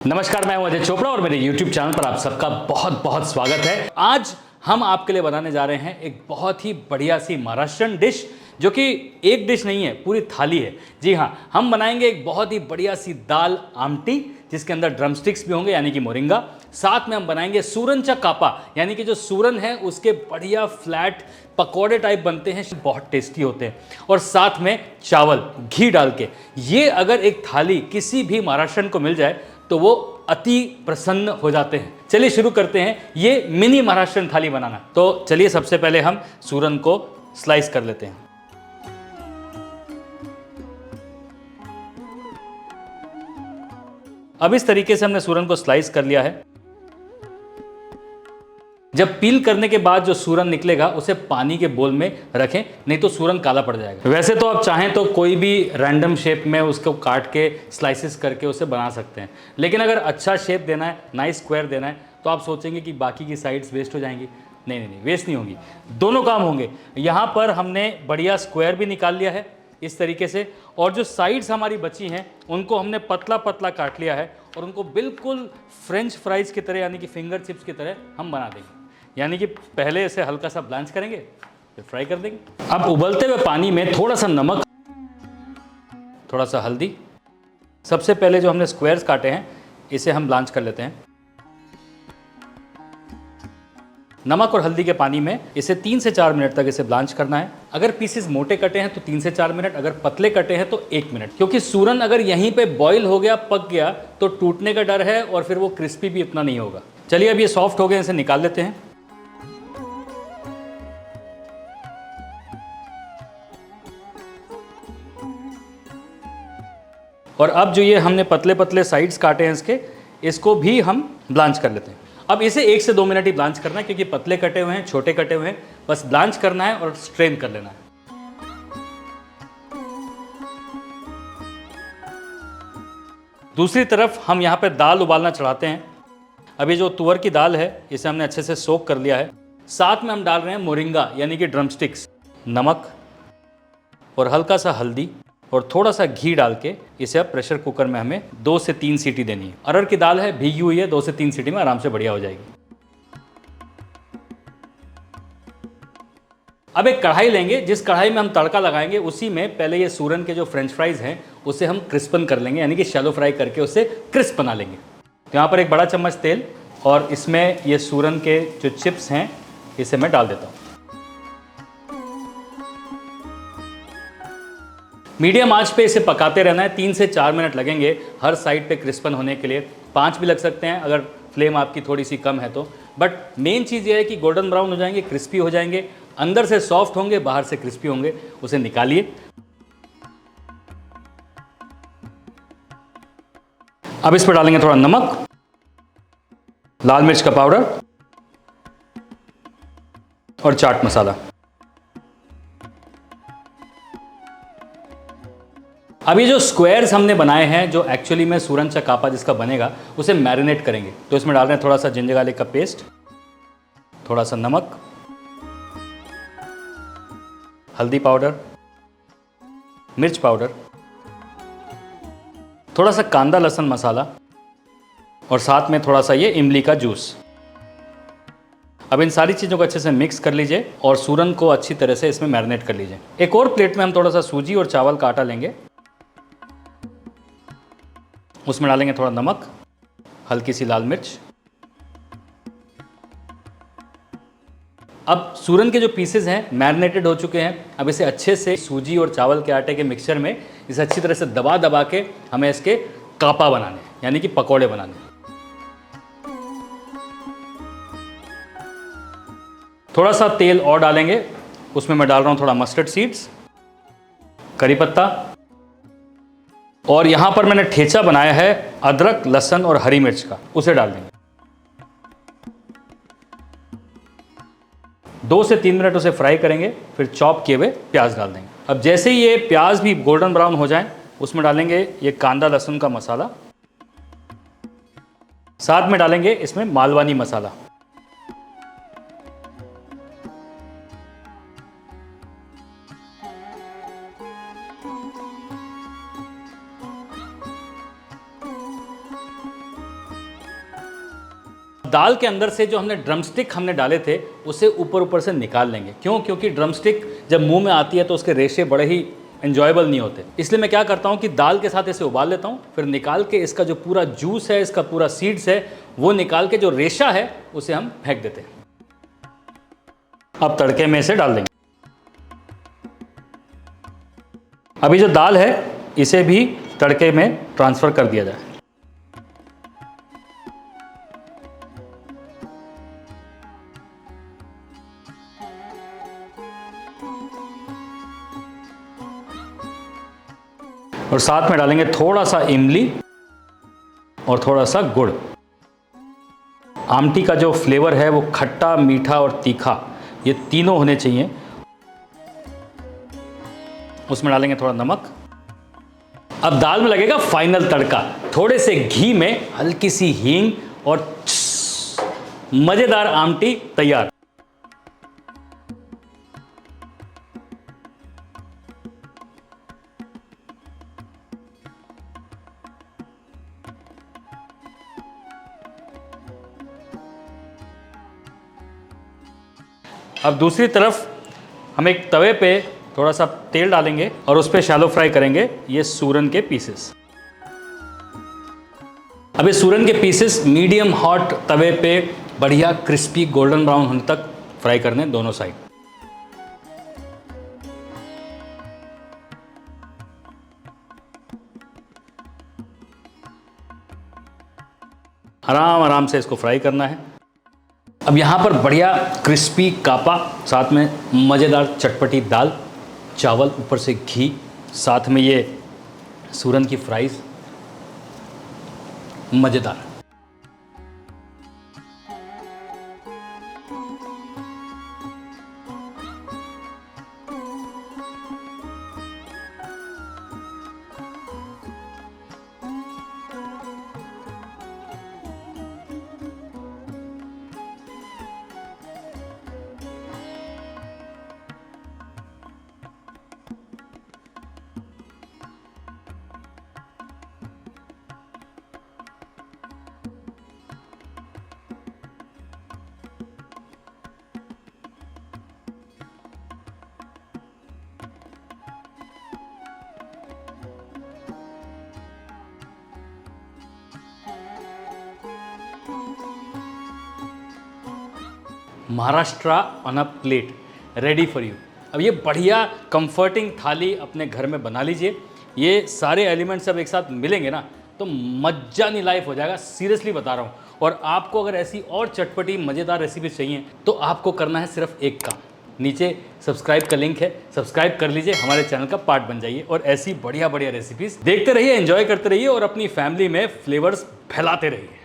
नमस्कार, मैं हूं अजय चोपड़ा और मेरे YouTube चैनल पर आप सबका बहुत बहुत स्वागत है। आज हम आपके लिए बनाने जा रहे हैं एक बहुत ही बढ़िया सी महाराष्ट्रियन डिश, जो कि एक डिश नहीं है, पूरी थाली है। जी हाँ, हम बनाएंगे एक बहुत ही बढ़िया सी दाल आमटी, जिसके अंदर ड्रमस्टिक्स भी होंगे यानी कि मोरिंगा। साथ में हम बनाएंगे सूरनचा कापा, यानी कि जो सूरन है उसके बढ़िया फ्लैट पकौड़े टाइप बनते हैं, बहुत टेस्टी होते हैं। और साथ में चावल घी डाल के, ये अगर एक थाली किसी भी महाराष्ट्रियन को मिल जाए तो वो अति प्रसन्न हो जाते हैं। चलिए शुरू करते हैं ये मिनी महाराष्ट्रियन थाली बनाना। तो चलिए सबसे पहले हम सूरन को स्लाइस कर लेते हैं। अब इस तरीके से हमने सूरन को स्लाइस कर लिया है। जब पील करने के बाद जो सूरन निकलेगा उसे पानी के बोल में रखें, नहीं तो सूरन काला पड़ जाएगा। वैसे तो आप चाहें तो कोई भी रैंडम शेप में उसको काट के स्लाइसेस करके उसे बना सकते हैं, लेकिन अगर अच्छा शेप देना है, नाइस स्क्वायर देना है, तो आप सोचेंगे कि बाकी की साइड्स वेस्ट हो जाएंगी। नहीं, वेस्ट नहीं होंगी, दोनों काम होंगे। यहाँ पर हमने बढ़िया स्क्वायर भी निकाल लिया है इस तरीके से, और जो साइड्स हमारी बची हैं उनको हमने पतला पतला काट लिया है और उनको बिल्कुल फ्रेंच फ्राइज की तरह यानी कि फिंगर चिप्स की तरह हम बना देंगे। यानी कि पहले इसे हल्का सा ब्लांच करेंगे, फिर फ्राई कर देंगे। अब उबलते हुए पानी में थोड़ा सा नमक, थोड़ा सा हल्दी, सबसे पहले जो हमने स्क्वायर्स काटे हैं इसे हम ब्लांच कर लेते हैं। नमक और हल्दी के पानी में इसे 3 से 4 मिनट तक इसे ब्लांच करना है। अगर पीसेस मोटे कटे हैं तो 3 से 4 मिनट, अगर पतले कटे हैं तो 1 मिनट, क्योंकि सूरन अगर यहीं पे बॉईल हो गया, पक गया, तो टूटने का डर है और फिर वो क्रिस्पी भी इतना नहीं होगा। चलिए अब ये सॉफ्ट हो गए, इसे निकाल लेते हैं। और अब जो ये हमने पतले पतले साइड्स काटे हैं इसके, इसको भी हम ब्लांच कर लेते हैं। अब इसे 1 से 2 मिनट ही ब्लांच करना है, क्योंकि पतले कटे हुए हैं, छोटे कटे हुए हैं, बस ब्लांच करना है और स्ट्रेन कर लेना है। दूसरी तरफ हम यहाँ पे दाल उबालना चढ़ाते हैं। अभी जो तुअर की दाल है इसे हमने अच्छे से सोक कर लिया है। साथ में हम डाल रहे हैं मोरिंगा यानी कि ड्रमस्टिक्स, नमक और हल्का सा हल्दी और थोड़ा सा घी डाल के इसे अब प्रेशर कुकर में हमें 2 से 3 सीटी देनी है। अरहर की दाल है, भीगी हुई है, 2 से 3 सीटी में आराम से बढ़िया हो जाएगी। अब एक कढ़ाई लेंगे, जिस कढ़ाई में हम तड़का लगाएंगे उसी में पहले ये सूरन के जो फ्रेंच फ्राइज हैं उसे हम क्रिस्पन कर लेंगे, यानी कि शैलो फ्राई करके उसे क्रिस्प बना लेंगे। तो यहाँ पर एक बड़ा चम्मच तेल और इसमें ये सूरन के जो चिप्स हैं इसे मैं डाल देता हूँ। मीडियम आंच पे इसे पकाते रहना है, 3 से 4 मिनट लगेंगे हर साइड पे क्रिस्पन होने के लिए। 5 भी लग सकते हैं अगर फ्लेम आपकी थोड़ी सी कम है तो। बट मेन चीज़ ये है कि गोल्डन ब्राउन हो जाएंगे, क्रिस्पी हो जाएंगे, अंदर से सॉफ्ट होंगे, बाहर से क्रिस्पी होंगे। उसे निकालिए। अब इस पर डालेंगे थोड़ा नमक, लाल मिर्च का पाउडर और चाट मसाला। अभी जो स्क्वायर्स हमने बनाए हैं, जो एक्चुअली में सूरनचा कापा जिसका बनेगा, उसे मैरिनेट करेंगे। तो इसमें डाल रहे हैं थोड़ा सा जिंजर गार्लिक का पेस्ट, थोड़ा सा नमक, हल्दी पाउडर, मिर्च पाउडर, थोड़ा सा कांदा लहसुन मसाला और साथ में थोड़ा सा ये इमली का जूस। अब इन सारी चीज़ों को अच्छे से मिक्स कर लीजिए और सूरन को अच्छी तरह से इसमें मैरिनेट कर लीजिए। एक और प्लेट में हम थोड़ा सा सूजी और चावल का आटा लेंगे, उसमें डालेंगे थोड़ा नमक, हल्की सी लाल मिर्च। अब सूरन के जो पीसेस हैं मैरिनेटेड हो चुके हैं। अब इसे अच्छे से सूजी और चावल के आटे के मिक्सचर में इसे अच्छी तरह से दबा दबा के हमें इसके कापा बनाने, यानी कि पकौड़े बनाने। थोड़ा सा तेल और डालेंगे, उसमें मैं डाल रहा हूं थोड़ा मस्टर्ड सीड्स, करी पत्ता, और यहां पर मैंने ठेचा बनाया है अदरक, लहसुन और हरी मिर्च का, उसे डाल देंगे। 2 से 3 मिनट उसे फ्राई करेंगे, फिर चॉप किए हुए प्याज डाल देंगे। अब जैसे ही ये प्याज भी गोल्डन ब्राउन हो जाए, उसमें डालेंगे ये कांदा लहसुन का मसाला, साथ में डालेंगे इसमें मालवानी मसाला। दाल के अंदर से जो हमने ड्रमस्टिक हमने डाले थे उसे ऊपर ऊपर से निकाल लेंगे। क्यों? क्योंकि ड्रमस्टिक जब मुंह में आती है तो उसके रेशे बड़े ही एंजॉयबल नहीं होते। इसलिए मैं क्या करता हूँ कि दाल के साथ इसे उबाल लेता हूँ, फिर निकाल के इसका जो पूरा जूस है, इसका पूरा सीड्स है, वो निकाल के जो रेशा है उसे हम फेंक देते हैं। अब तड़के में इसे डाल देंगे। अभी जो दाल है इसे भी तड़के में ट्रांसफ़र कर दिया जाए। और साथ में डालेंगे थोड़ा सा इमली और थोड़ा सा गुड़। आमटी का जो फ्लेवर है वो खट्टा, मीठा और तीखा, ये तीनों होने चाहिए। उसमें डालेंगे थोड़ा नमक। अब दाल में लगेगा फाइनल तड़का। थोड़े से घी में हल्की सी हींग और मज़ेदार आमटी तैयार। अब दूसरी तरफ हम एक तवे पे थोड़ा सा तेल डालेंगे और उस पर शैलो फ्राई करेंगे ये सूरन के पीसेस। अब ये सूरन के पीसेस मीडियम हॉट तवे पे बढ़िया क्रिस्पी गोल्डन ब्राउन होने तक फ्राई करने दोनों साइड। आराम आराम से इसको फ्राई करना है। अब यहाँ पर बढ़िया क्रिस्पी कापा, साथ में मज़ेदार चटपटी दाल, चावल, ऊपर से घी, साथ में ये सूरन की फ्राइज़, मज़ेदार। Maharashtra on a plate ready for you. अब ये बढ़िया कंफर्टिंग थाली अपने घर में बना लीजिए। ये सारे एलिमेंट्स सब एक साथ मिलेंगे ना तो मज्जानी लाइफ हो जाएगा, सीरियसली बता रहा हूँ। और आपको अगर ऐसी और चटपटी मज़ेदार रेसिपीज चाहिए तो आपको करना है सिर्फ एक काम, नीचे सब्सक्राइब का लिंक है, सब्सक्राइब कर लीजिए, हमारे चैनल का पार्ट बन जाइए और ऐसी बढ़िया बढ़िया रेसिपीज देखते रहिए, एंजॉय करते रहिए और अपनी फैमिली में फ्लेवर्स फैलाते रहिए।